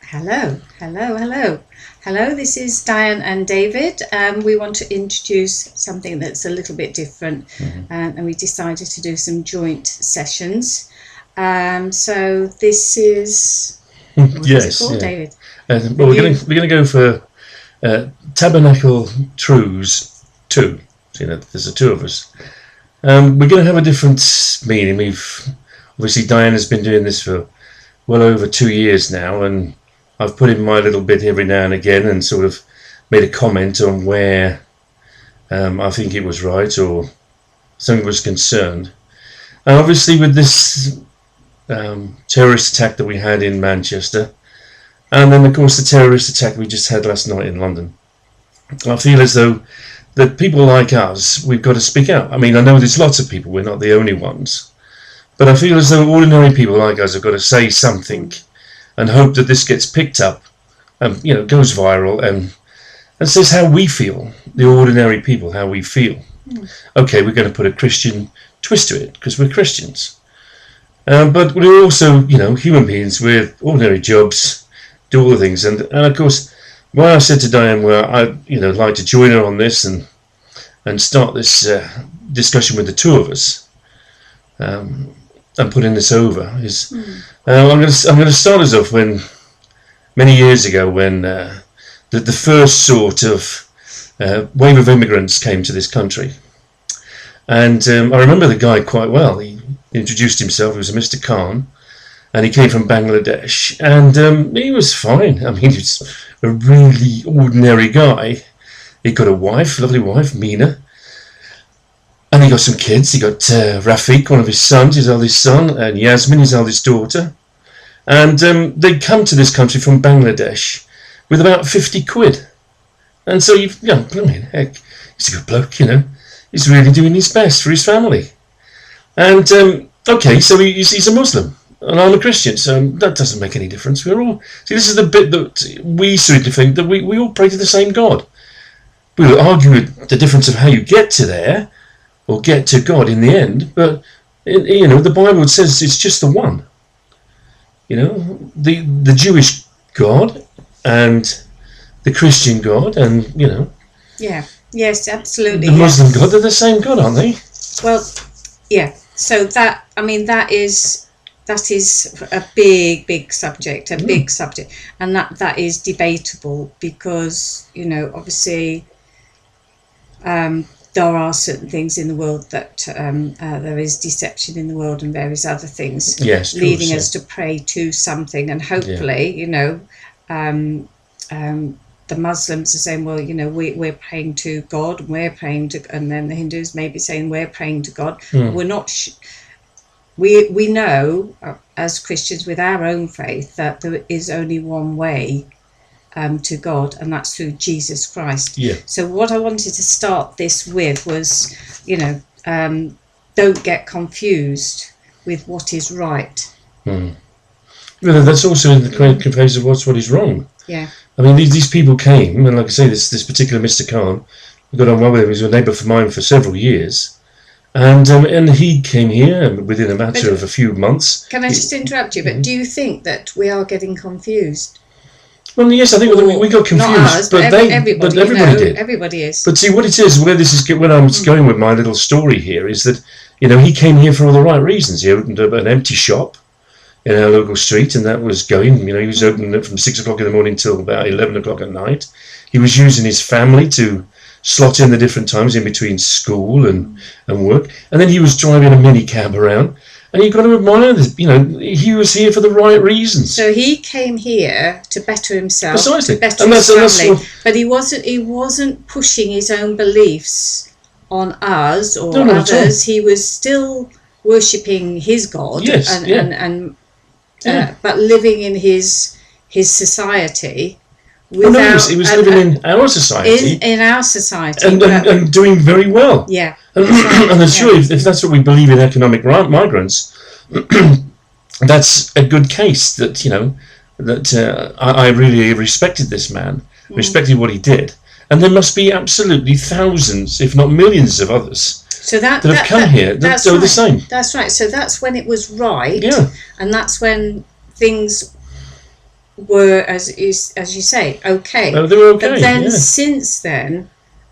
Hello, hello, hello. Hello, this is Diane and David. We want to introduce something that's a little bit different, and we decided to do some joint sessions. So this is, what is it called, David? Well, we're going to go for Tabernacle Trews 2. So, there's the two of us. We're going to have a different meaning. Obviously Diane has been doing this for well over 2 years now, and I've put in my little bit every now and again and sort of made a comment on where I think it was right or something was concerned. And obviously with this terrorist attack that we had in Manchester, and then of course the terrorist attack we just had last night in London, I feel as though that people like us, we've got to speak out. I mean, I know there's lots of people, we're not the only ones, but I feel as though ordinary people like us have got to say something and hope that this gets picked up and goes viral and says how we feel, the ordinary people, how we feel. Okay, we're going to put a Christian twist to it because we're Christians, but we're also human beings with ordinary jobs, do all the things, and of course why I said to Diane I'd like to join her on this and start this discussion with the two of us and putting this over is I'm going to start us off when many years ago when the first sort of wave of immigrants came to this country, and I remember the guy quite well. He introduced himself. He was a Mr. Khan, and he came from Bangladesh, and he was fine. I mean, he was a really ordinary guy. He got a wife, lovely wife, Mina. And he got some kids. He got Rafiq, one of his sons, his eldest son, and Yasmin, his eldest daughter. And they'd come to this country from Bangladesh with about 50 quid. And so, heck, he's a good bloke, He's really doing his best for his family. And, okay, so he's a Muslim, and I'm a Christian, so that doesn't make any difference. We're all... See, this is the bit that we seem to think that we all pray to the same God. We'll argue the difference of how you get to there, or get to God in the end, but the Bible says it's just the one. The Jewish God and the Christian God, and Yeah, yes, absolutely. the Muslim God, they're the same God, aren't they? Well, yeah. So that is a big subject, big subject, and that is debatable because obviously there are certain things in the world that there is deception in the world and various other things leading us to pray to something, and hopefully the Muslims are saying, well, we're praying to God, and then the Hindus may be saying we're praying to God. We're not we know as Christians with our own faith that there is only one way to God, and that's through Jesus Christ. So what I wanted to start this with was don't get confused with what is right. Well, that's also in the case of what is wrong. I mean, these people came, and like I say, this particular Mr. Khan, I got on well with him. He was a neighbour of mine for several years. And he came here within a matter of a few months. Can I just interrupt you? But do you think that we are getting confused? Well, yes, I think we got confused, not us, but everybody did. Everybody is. But see, what it is, where I'm going with my little story here is that he came here for all the right reasons. He opened up an empty shop in our local street, and that was going. He was opening it from 6 o'clock in the morning till about 11 o'clock at night. He was using his family to slot in the different times in between school and work, and then he was driving a mini cab around, and you've got to admire this. He was here for the right reasons. So he came here to better himself, precisely, to better his family, but he wasn't pushing his own beliefs on us or others. He was still worshipping his God, but living in his society. He was living in our society. In our society. And doing very well. Yeah. And I'm sure if that's what we believe in economic migrants, that's a good case that, I really respected this man, respected what he did. And there must be absolutely thousands, if not millions of others that have come here that do the same. That's right. So that's when it was right. Yeah. And that's when things were, as you say, okay. Oh, they were okay. But then yeah. since then,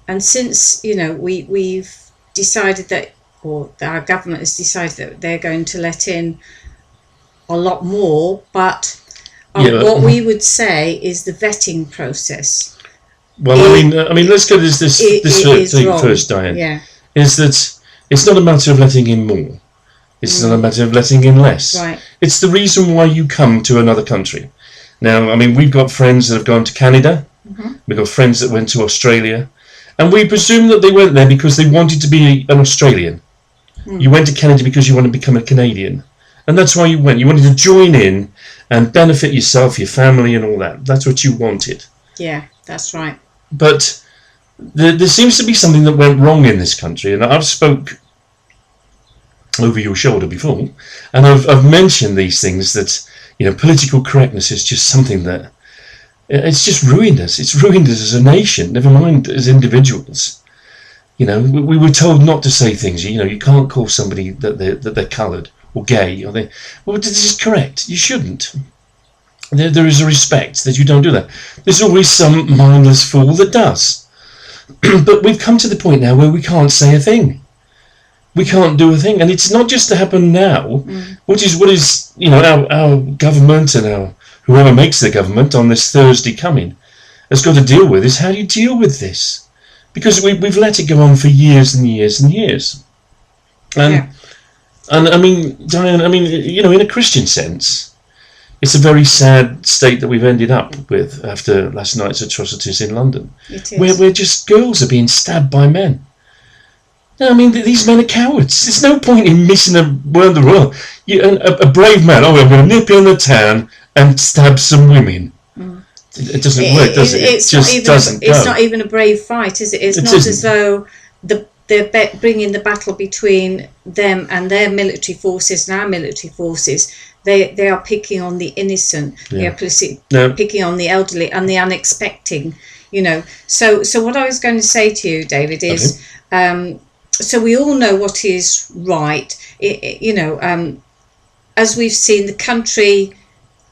and since we've decided that, or our government has decided that they're going to let in a lot more, but what we would say is the vetting process. Well, I mean, let's go to this thing first, Diane. Yeah. Is that it's not a matter of letting in more. It's not a matter of letting in less. Right. It's the reason why you come to another country. Now, I mean, we've got friends that have gone to Canada. Mm-hmm. We've got friends that went to Australia. And we presume that they went there because they wanted to be an Australian. Mm. You went to Canada because you want to become a Canadian. And that's why you went. You wanted to join in and benefit yourself, your family and all that. That's what you wanted. Yeah, that's right. But there seems to be something that went wrong in this country. And I've spoke over your shoulder before. And I've mentioned these things that, political correctness is just something that it's just ruined us. It's ruined us as a nation, never mind as individuals. We were told not to say things. You can't call somebody that they're coloured or gay. Well, this is correct. You shouldn't. There is a respect that you don't do that. There's always some mindless fool that does. But we've come to the point now where we can't say a thing. We can't do a thing, and it's not just to happen now. What is our government and whoever makes the government on this Thursday coming has got to deal with is how do you deal with this? Because we've let it go on for years and years and years. And I mean, Diane, in a Christian sense, it's a very sad state that we've ended up with after last night's atrocities in London. It is. Where just girls are being stabbed by men. I mean, these men are cowards. There's no point in missing a world. A brave man, I'm going to nip in the town and stab some women. It doesn't work, does it? It just doesn't go. It's not even a brave fight, is it? It's not as though they're bringing the battle between them and their military forces and our military forces. They are picking on the innocent. Yeah. They are picking on the elderly and the unexpected. So what I was going to say to you, David, is so we all know what is right. As we've seen the country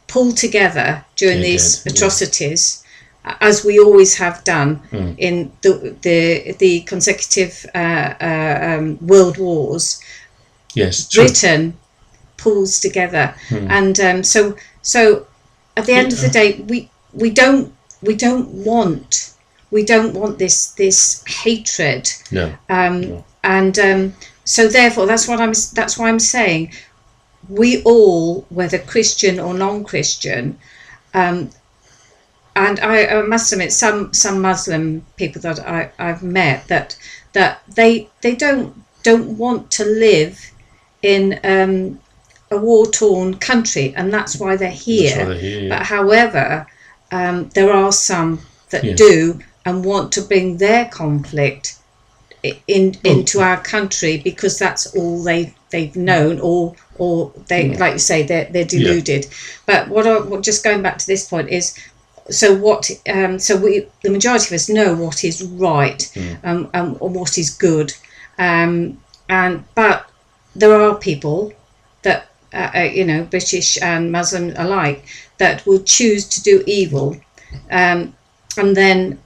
pull together during these atrocities, as we always have done in the consecutive world wars. Yes, true. Britain pulls together, and so at the end of the day, we don't want this hatred. No. And so therefore, that's why I'm saying we all, whether Christian or non-Christian, and I must admit, some Muslim people that I've met that they don't want to live in a war-torn country, and that's why they're here. But however, there are some that do and want to bring their conflict into our country because that's all they've known, or they, like you say, they're deluded. But what just going back to this point is, so the majority of us know what is right and what is good, but there are people that British and Muslim alike that will choose to do evil, and then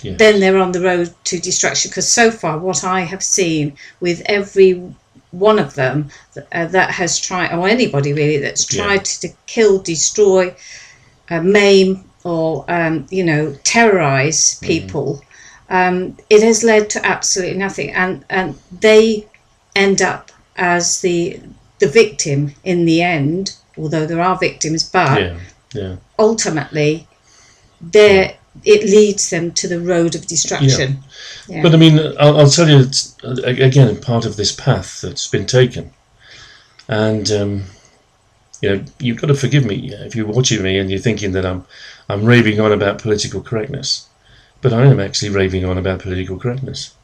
they're on the road to destruction. Because so far, what I have seen with every one of them that has tried, or anybody really that's tried to kill, destroy, maim, or terrorize people, it has led to absolutely nothing, and they end up as the victim in the end. Although there are victims, but ultimately, it leads them to the road of destruction. Yeah. But I mean, I'll tell you, it's, again, part of this path that's been taken. And, you've got to forgive me if you're watching me and you're thinking that I'm raving on about political correctness. But I am actually raving on about political correctness.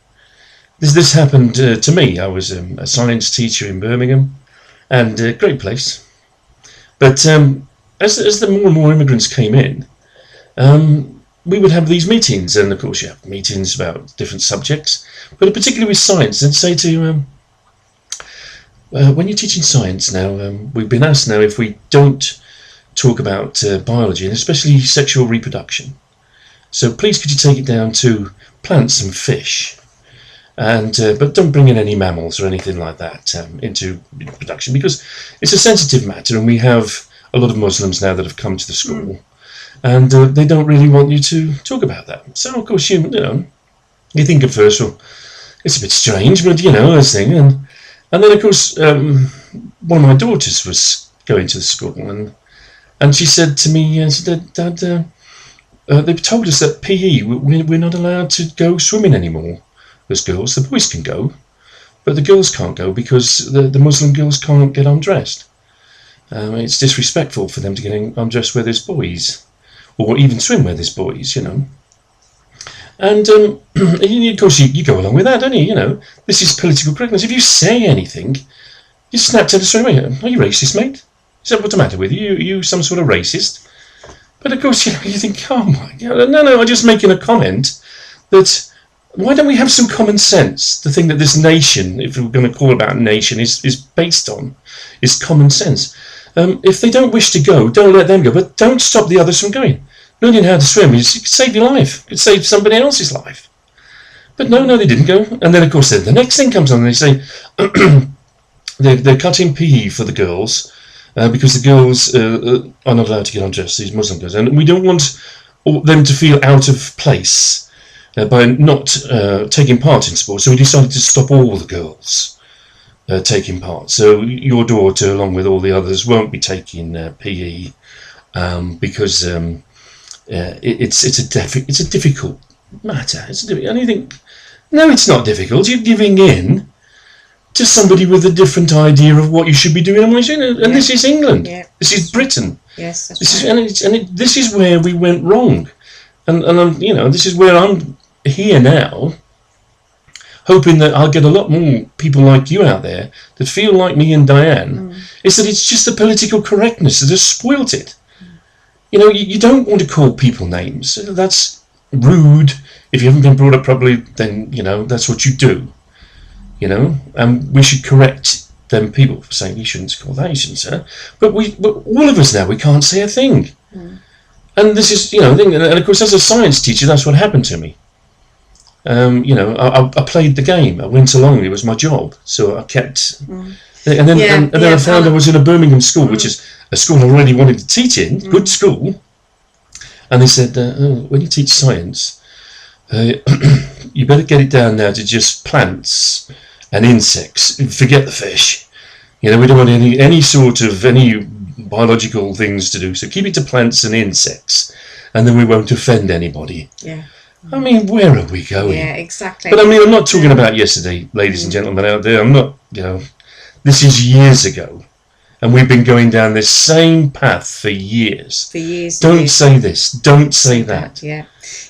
This happened to me. I was a science teacher in Birmingham, and a great place. But as the more and more immigrants came in, we would have these meetings, and of course you have meetings about different subjects, but particularly with science. They'd say to when you're teaching science now, we've been asked now if we don't talk about biology, and especially sexual reproduction. So please could you take it down to plants and fish, and but don't bring in any mammals or anything like that into production, because it's a sensitive matter, and we have a lot of Muslims now that have come to the school, and they don't really want you to talk about that. So of course you think at first, well, it's a bit strange, but this thing, and then of course one of my daughters was going to the school, and she said to me, she said, Dad, they've told us that PE, we're not allowed to go swimming anymore as girls. The boys can go, but the girls can't go because the Muslim girls can't get undressed. It's disrespectful for them to get undressed where there's boys, or even swim where there's boys, And of course you go along with that, don't you? This is political correctness. If you say anything, you're snapped into straight away. Are you racist, mate? Is that what's the matter with you? Are you some sort of racist? But of course, you think, oh my God, no, I'm just making a comment that why don't we have some common sense? The thing that this nation, if we're going to call about nation, is based on, is common sense. If they don't wish to go, don't let them go, but don't stop the others from going. Learning how to swim is, it could save your life. It could save somebody else's life. But no, they didn't go. And then, of course, the next thing comes on, and they say they're cutting PE for the girls because the girls are not allowed to get undressed, these Muslim girls. And we don't want them to feel out of place by not taking part in sport. So we decided to stop all the girls taking part. So your daughter, along with all the others, won't be taking PE because it's a difficult matter. And you think, no, it's not difficult. You're giving in to somebody with a different idea of what you should be doing and what you shouldn't. And this is England. Yeah. This is Britain. Yes, that's this is where we went wrong. And this is where I'm here now, hoping that I'll get a lot more people like you out there that feel like me and Diane. Is that it's just the political correctness that has spoilt it. You don't want to call people names. That's rude. If you haven't been brought up properly, then, that's what you do. And we should correct them people for saying, you shouldn't call that, you shouldn't say that. But all of us now, we can't say a thing. And this is, and of course, as a science teacher, that's what happened to me. I played the game. I went along. It was my job. So I kept... And then I found I was in a Birmingham school, which is a school I really wanted to teach in, good school. And they said, when you teach science, you better get it down now to just plants and insects. Forget the fish. We don't want any biological things to do. So keep it to plants and insects, and then we won't offend anybody. Yeah. I mean, where are we going? Yeah, exactly. But I mean, I'm not talking about yesterday, ladies and gentlemen out there. I'm not, this is years ago. And we've been going down this same path for years. Don't say this. Don't say that. Yeah.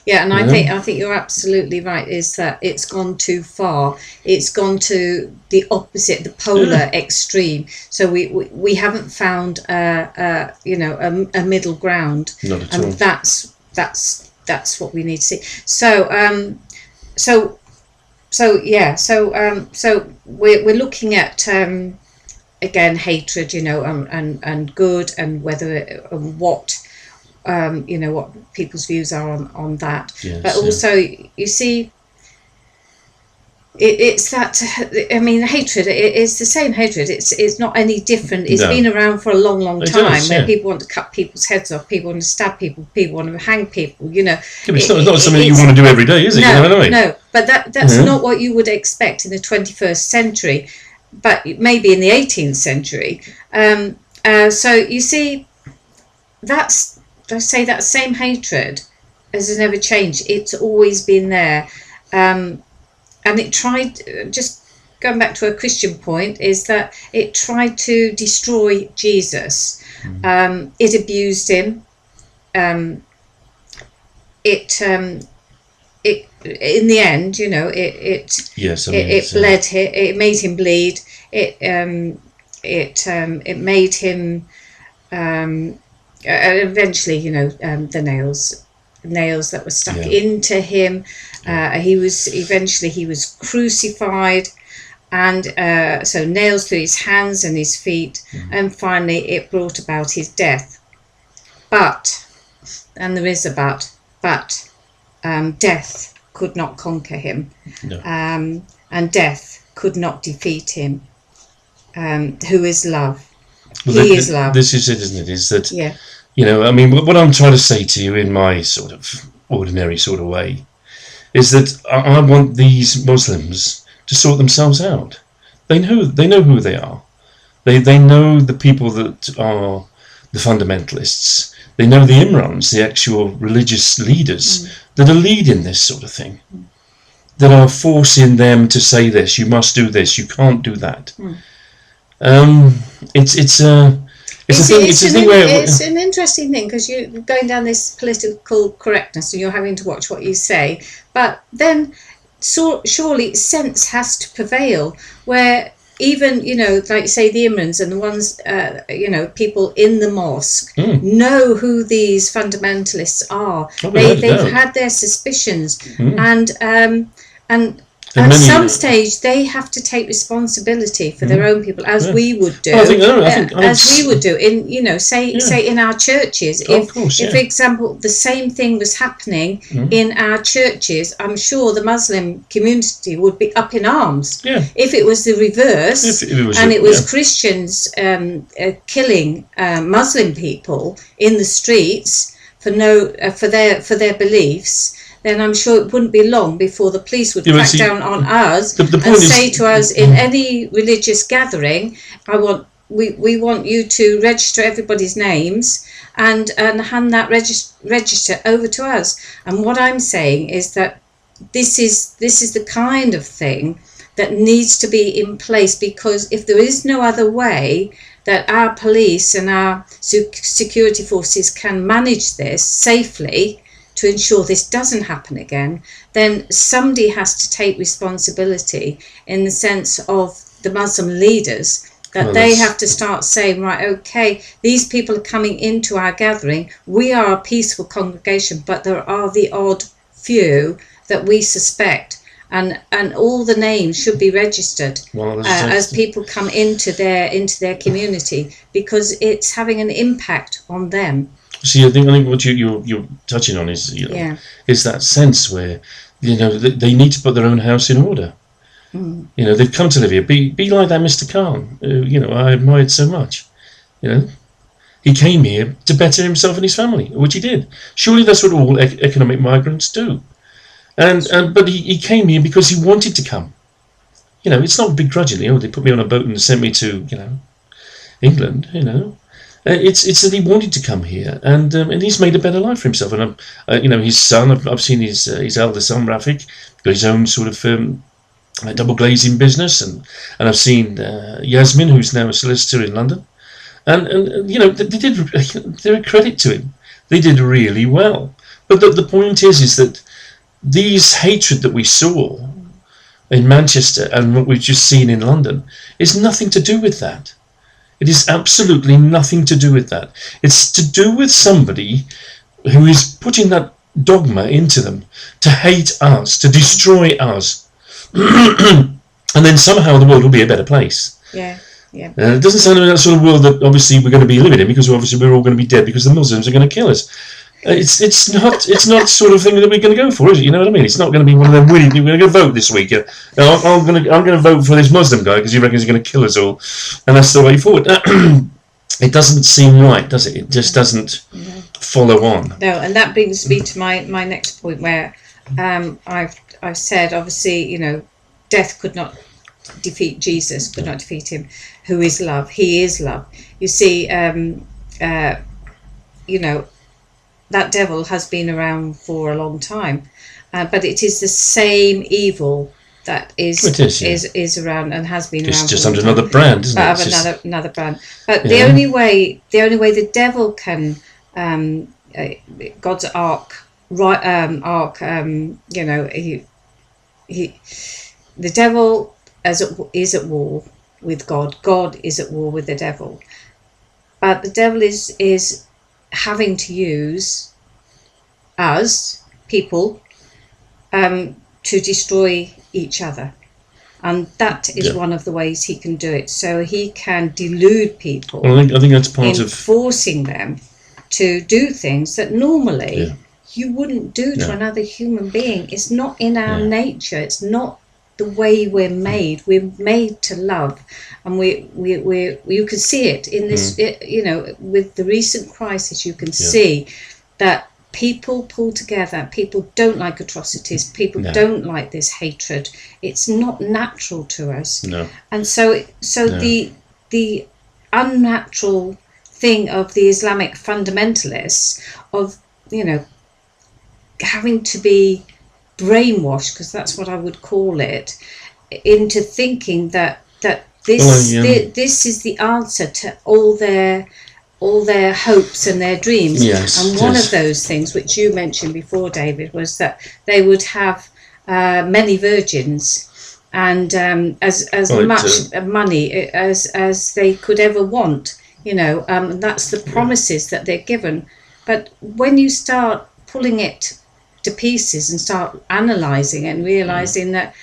Yeah, and I think you're absolutely right, is that it's gone too far. It's gone to the opposite, the polar extreme. So we haven't found a middle ground. Not at all. And that's what we need to see. So we're looking at again, hatred, and good, and whether what people's views are on that. Yes, but also, you see, it's that. I mean, hatred. It's the same hatred. It's not any different. It's been around for a long time. Where people want to cut people's heads off, people want to stab people, people want to hang people. Yeah, but it's not something you want to do every day, is it? No, but that's not what you would expect in the 21st century. But maybe in the 18th century. So you see, that same hatred has never changed. It's always been there. And it tried, just going back to a Christian point, is that it tried to destroy Jesus. It abused him. It in the end, it bled him. It made him bleed. It made him eventually, the nails that were stuck into him. He was crucified, and so nails through his hands and his feet, and finally it brought about his death. But, and there is a but death could not conquer him. No. And death could not defeat him. Who is love? Well, He is love. This is it, isn't it? Is that, Yeah. you know, I mean, what I'm trying to say to you in my sort of ordinary sort of way is that I want these Muslims to sort themselves out. They know who they are. They know the people that are the fundamentalists. They know the Imrans, the actual religious leaders that are leading this sort of thing, that are forcing them to say this, you must do this, you can't do that. It's an interesting thing, because you're going down this political correctness and you're having to watch what you say, but then surely sense has to prevail, where even, you know, like say the Imrans and the ones, you know, people in the mosque know who these fundamentalists are. They've had their suspicions, and at some stage they have to take responsibility for their own people, as we would do. We would do in, you know, say in our churches. If for example the same thing was happening in our churches, I'm sure the Muslim community would be up in arms. If it was the reverse, it was Christians killing Muslim people in the streets for their beliefs, then I'm sure it wouldn't be long before the police would crack down on us and say to us, in any religious gathering, we want you to register everybody's names and hand that register over to us. And what I'm saying is that this is the kind of thing that needs to be in place, because if there is no other way that our police and our security forces can manage this safely to ensure this doesn't happen again, then somebody has to take responsibility in the sense of the Muslim leaders, that they have to start saying, right, okay, these people are coming into our gathering, we are a peaceful congregation, but there are the odd few that we suspect, and all the names should be registered as people come into their community, because it's having an impact on them. See, I think what you're touching on is, you know, is that sense where, you know, they need to put their own house in order. You know, they've come to live here. Be like that Mr. Khan, who, you know, I admired so much. You know, he came here to better himself and his family, which he did. Surely that's what all economic migrants do. But he came here because he wanted to come. You know, it's not begrudgingly. Oh, they put me on a boat and sent me to, you know, England. You know. It's that he wanted to come here, and he's made a better life for himself. And you know, his son, I've seen his elder son Rafik, got his own sort of double glazing business, and I've seen Yasmin, who's now a solicitor in London, and you know, they're a credit to him. They did really well. But the point is that these hatred that we saw in Manchester and what we've just seen in London is nothing to do with that. It is absolutely nothing to do with that. It's to do with somebody who is putting that dogma into them to hate us, to destroy us. And then somehow the world will be a better place. Yeah. It doesn't sound like that sort of world that obviously we're going to be living in, because obviously we're all going to be dead because the Muslims are going to kill us. It's not sort of thing that we're going to go for, is it? You know what I mean? It's not going to be one of them we're going to go vote this week. I'm going to vote for this Muslim guy because he reckons he's going to kill us all, and that's the way forward. It doesn't seem right, does it? It just doesn't follow on. No, and that brings me to my next point, where I've said, obviously, you know, death could not defeat Jesus, could not defeat him. Who is love? He is love. You see, you know, that devil has been around for a long time, but it is the same evil that is around and has been around. It's just under another brand, isn't it? Another brand. But the only way the devil can, God's ark, you know, the devil is at war with God. God is at war with the devil, but the devil is having to use us, people, to destroy each other. And that is one of the ways he can do it. So he can delude people. Well, I think that's part of forcing them to do things that normally Yeah. you wouldn't do to Yeah. another human being. It's not in our Yeah. nature. It's not the way we're made. We're made to love, and we you can see it in this. With the recent crisis, you can see that people pull together. People don't like atrocities. People No. don't like this hatred. It's not natural to us. No. And so the unnatural thing of the Islamic fundamentalists of having to be brainwashed, because that's what I would call it, into thinking that this is the answer to all their hopes and their dreams. Yes, and one of those things which you mentioned before, David, was that they would have many virgins and as much money as they could ever want, and that's the promises that they're given. But when you start pulling it to pieces and start analysing it and realising that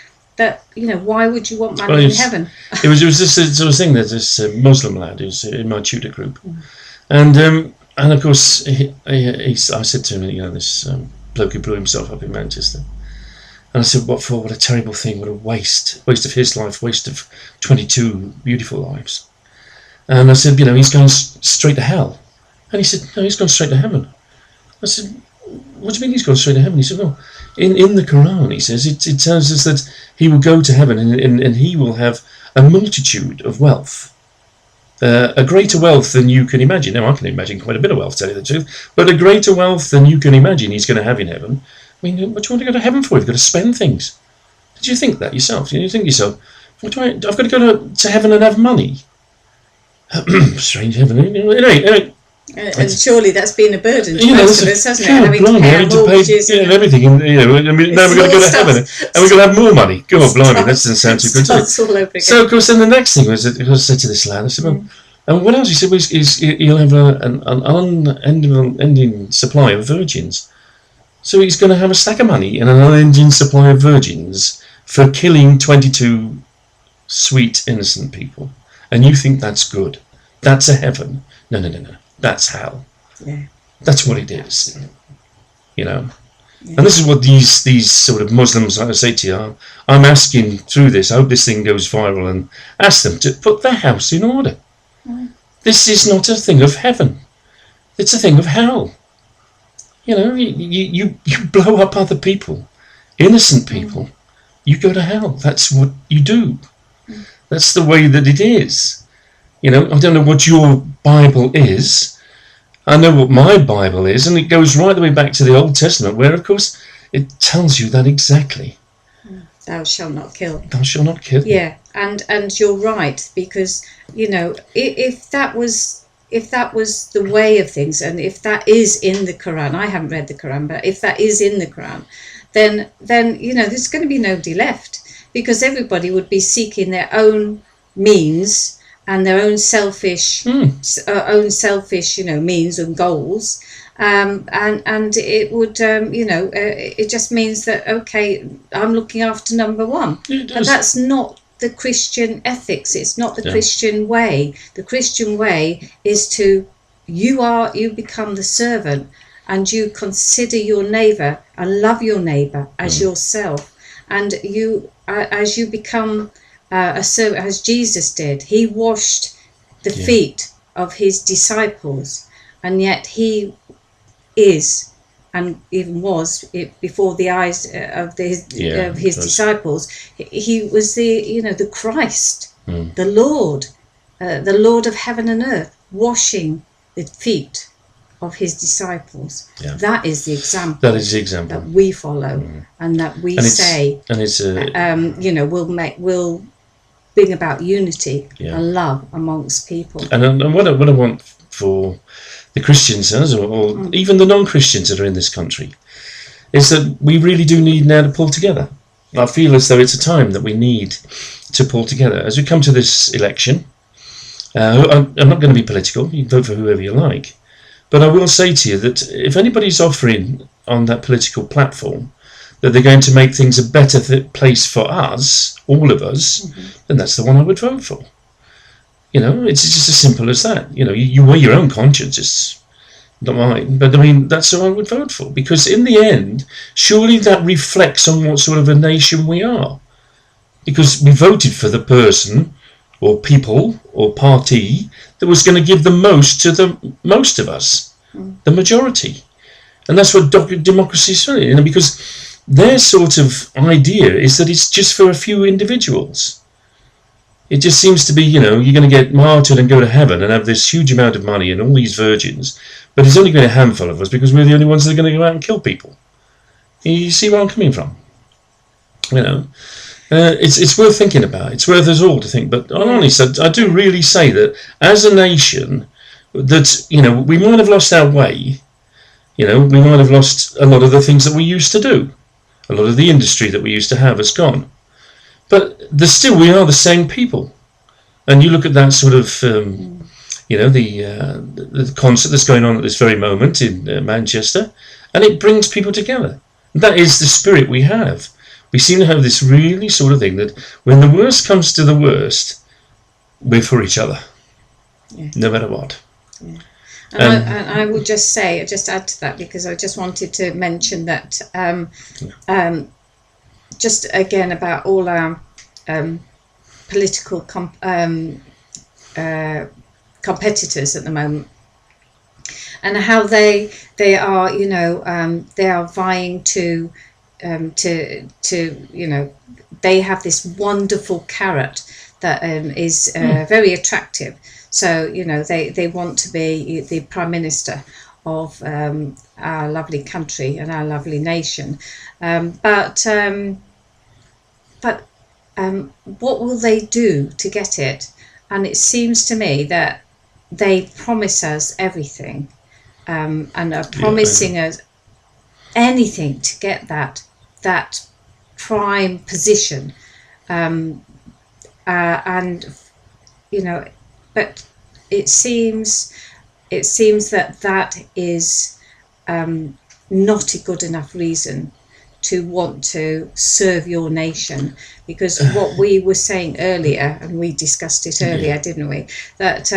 why would you want money in heaven? It was this sort of thing. There's this Muslim lad who's in my tutor group, and of course I said to him, this bloke who blew himself up in Manchester, and I said, what for? What a terrible thing! What a waste of his life, waste of 22 beautiful lives. And I said, he's going straight to hell, and he said, no, he's gone straight to heaven. I said, what do you mean he's gone straight to heaven? He said, well, in the Quran, he says, it tells us that he will go to heaven and he will have a multitude of wealth, a greater wealth than you can imagine. Now, I can imagine quite a bit of wealth, to tell you the truth, but a greater wealth than you can imagine he's going to have in heaven. I mean, what do you want to go to heaven for? You've got to spend things. Did you think that yourself? Did you think to yourself, I've got to go to heaven and have money? Strange heaven. Anyway, and surely that's been a burden to most of us, hasn't it? Having to pay mortgages and everything. Now we're going to go to heaven and we're going to have more money. God, blimey, that doesn't sound too good to me. So, of course, then the next thing was, I said to this lad, I said, well, and what else? He said, he'll have an unending supply of virgins. So he's going to have a stack of money and an unending supply of virgins for killing 22 sweet, innocent people. And you think that's good? That's a heaven? No. That's hell. Yeah. That's what it is. Yeah. And this is what these sort of Muslims, like I say to you, I'm asking through this. I hope this thing goes viral and ask them to put their house in order. This is not a thing of heaven. It's a thing of hell. You blow up other people, innocent people. You go to hell. That's what you do. That's the way that it is. I don't know what your Bible is. I know what my Bible is, and it goes right the way back to the Old Testament, where, of course, it tells you that exactly. Thou shalt not kill. Thou shalt not kill. Yeah, and you're right, because if that was the way of things, and if that is in the Quran, I haven't read the Quran, but if that is in the Quran, then there's going to be nobody left, because everybody would be seeking their own means and their own selfish means and goals, and it would it just means that, okay, I'm looking after number one, and that's not the Christian ethics. It's not the Christian way. The Christian way is to you become the servant, and you consider your neighbour and love your neighbour as yourself, and as you become a servant, as Jesus did. He washed the feet of his disciples, and yet he is, and even was, before the eyes of his disciples, he was the Christ, the Lord of heaven and earth, washing the feet of his disciples. That is the example. That is the example that we follow, and that we say, and it's will bring about unity and love amongst people. And what I want for the Christians, or even the non-Christians that are in this country, is that we really do need now to pull together. I feel as though it's a time that we need to pull together. As we come to this election, I'm not going to be political. You can vote for whoever you like. But I will say to you that if anybody's offering on that political platform that they're going to make things a better place for us, all of us, then that's the one I would vote for. It's just as simple as that. You weigh your own conscience. not mine, but I mean, that's who I would vote for, because in the end, surely that reflects on what sort of a nation we are. Because we voted for the person, or people, or party, that was going to give the most to the most of us, the majority. And that's what democracy is really, because their sort of idea is that it's just for a few individuals. It just seems to be, you're going to get martyred and go to heaven and have this huge amount of money and all these virgins, but it's only going to be a handful of us because we're the only ones that are going to go out and kill people. You see where I'm coming from? It's worth thinking about. It's worth us all to think. But honestly, I do really say that as a nation, that we might have lost our way. We might have lost a lot of the things that we used to do. A lot of the industry that we used to have has gone. But we are the same people. And you look at that sort of, the concert that's going on at this very moment in Manchester, and it brings people together. That is the spirit we have. We seem to have this really sort of thing that when the worst comes to the worst, we're for each other, no matter what. Yeah. And I would just add to that, because I just wanted to mention that just again about all our political competitors at the moment, and how they are they are vying to they have this wonderful carrot that is very attractive. So they want to be the Prime Minister of our lovely country and our lovely nation, but what will they do to get it? And it seems to me that they promise us everything, and are promising us anything to get that prime position, but it seems that is not a good enough reason to want to serve your nation, because what we were saying earlier, and we discussed it earlier, didn't we? That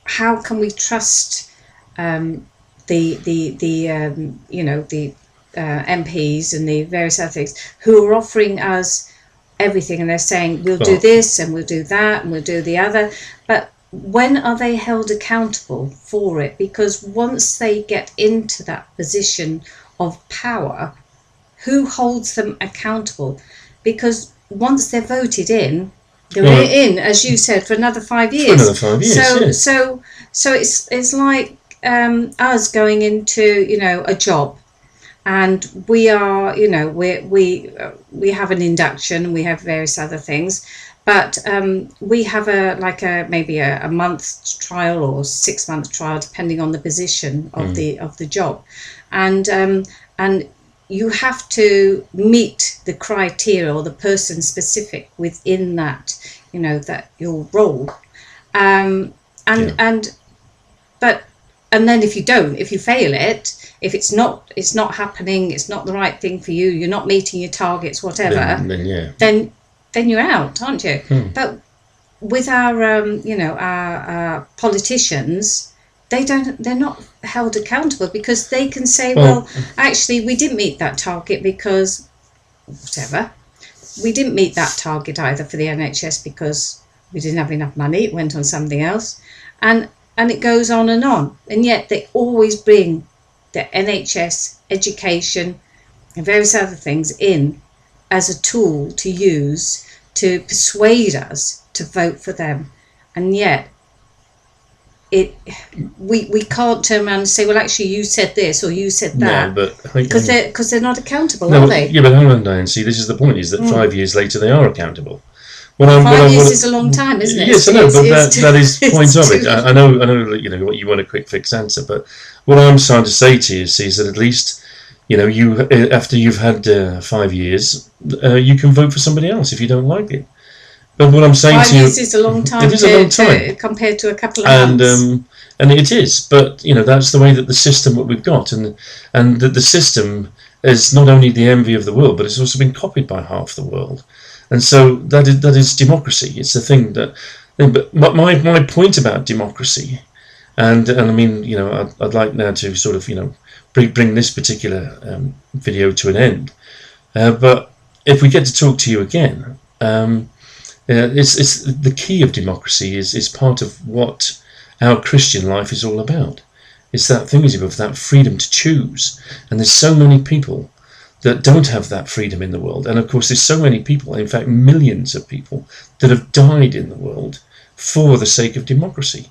how can we trust the MPs and the various other things who are offering us everything, and they're saying we'll do this and we'll do that and we'll do the other, but when are they held accountable for it? Because once they get into that position of power, who holds them accountable? Because once they're voted in, they're in, as you said, for another 5 years. For another 5 years, so it's like us going into a job, and we are we have an induction, we have various other things, but we have maybe a month's trial or 6 month trial, depending on the position of the job, and you have to meet the criteria or the person specific within that that your role, and then if you fail it, if it's not happening, it's not the right thing for you, you're not meeting your targets, whatever, then you're out, aren't you? But with our our politicians, they're not held accountable, because they can say, well, actually we didn't meet that target because whatever. We didn't meet that target either for the NHS because we didn't have enough money, it went on something else, and it goes on, and yet they always bring the NHS, education and various other things in as a tool to use to persuade us to vote for them. And yet we can't turn around and say, well, actually you said this or you said that, because they're not accountable, are they? Yeah, but hang on, Diane. See, this is the point: is that 5 years later they are accountable. 5 years is a long time, isn't it? Yes, I know, but that is the point of it. I know what you want a quick fix answer, but what I'm trying to say to you is that at least you after you've had 5 years, you can vote for somebody else if you don't like it. But what I'm saying 5 to you, years is a long time. It is a long time compared to a couple of months. And it is, but that's the way that the system that we've got, and that the system is not only the envy of the world, but it's also been copied by half the world. And so that is democracy. It's the thing that But my point about democracy, and I mean, I'd like now to sort of, bring this particular video to an end. But if we get to talk to you again, it's the key of democracy is part of what our Christian life is all about. It's that thing of that freedom to choose, and there's so many people that don't have that freedom in the world, and of course there's so many people, in fact millions of people, that have died in the world for the sake of democracy.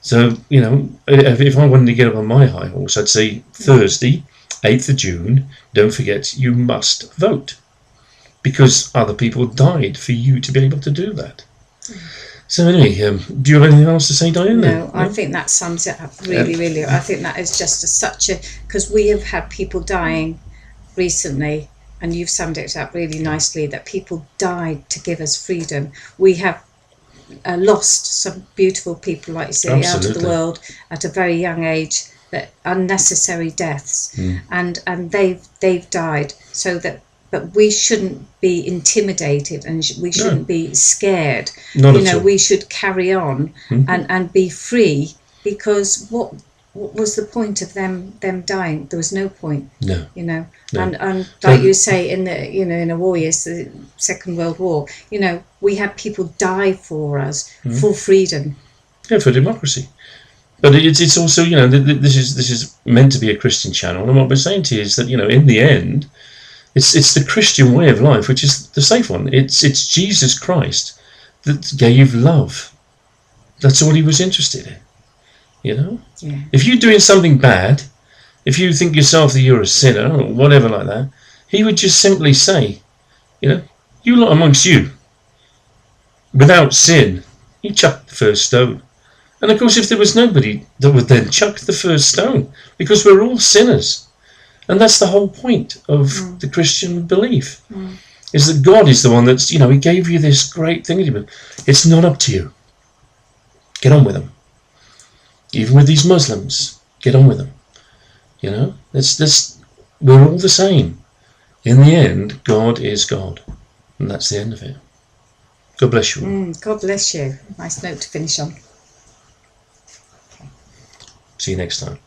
So if I wanted to get up on my high horse, I'd say Thursday, 8th of June, don't forget you must vote, because other people died for you to be able to do that. So anyway, do you have anything else to say, Diane? No, I think that sums it up really, really. I think that is just because we have had people dying recently, and you've summed it up really nicely, that people died to give us freedom. We have lost some beautiful people, like you say, out of the world at a very young age, that unnecessary deaths, and they've died, so that. But we shouldn't be intimidated, and we shouldn't be scared. We should carry on and be free, because what was the point of them dying? There was no point. No. No. And like you say, in a war, yes, the Second World War, we had people die for us for freedom. Yeah, for democracy. But it's also, this is meant to be a Christian channel, and what we're saying to you is that, in the end, it's the Christian way of life which is the safe one. It's Jesus Christ that gave love. That's all he was interested in. Yeah. If you're doing something bad, if you think yourself that you're a sinner or whatever like that, he would just simply say, you lot amongst you, without sin, you chuck the first stone. And of course, if there was nobody that would then chuck the first stone, because we're all sinners. And that's the whole point of the Christian belief, is that God is the one that's, he gave you this great thing. It's not up to you. Get on with them. Even with these Muslims, get on with them. We're all the same. In the end, God is God. And that's the end of it. God bless you. God bless you. Nice note to finish on. See you next time.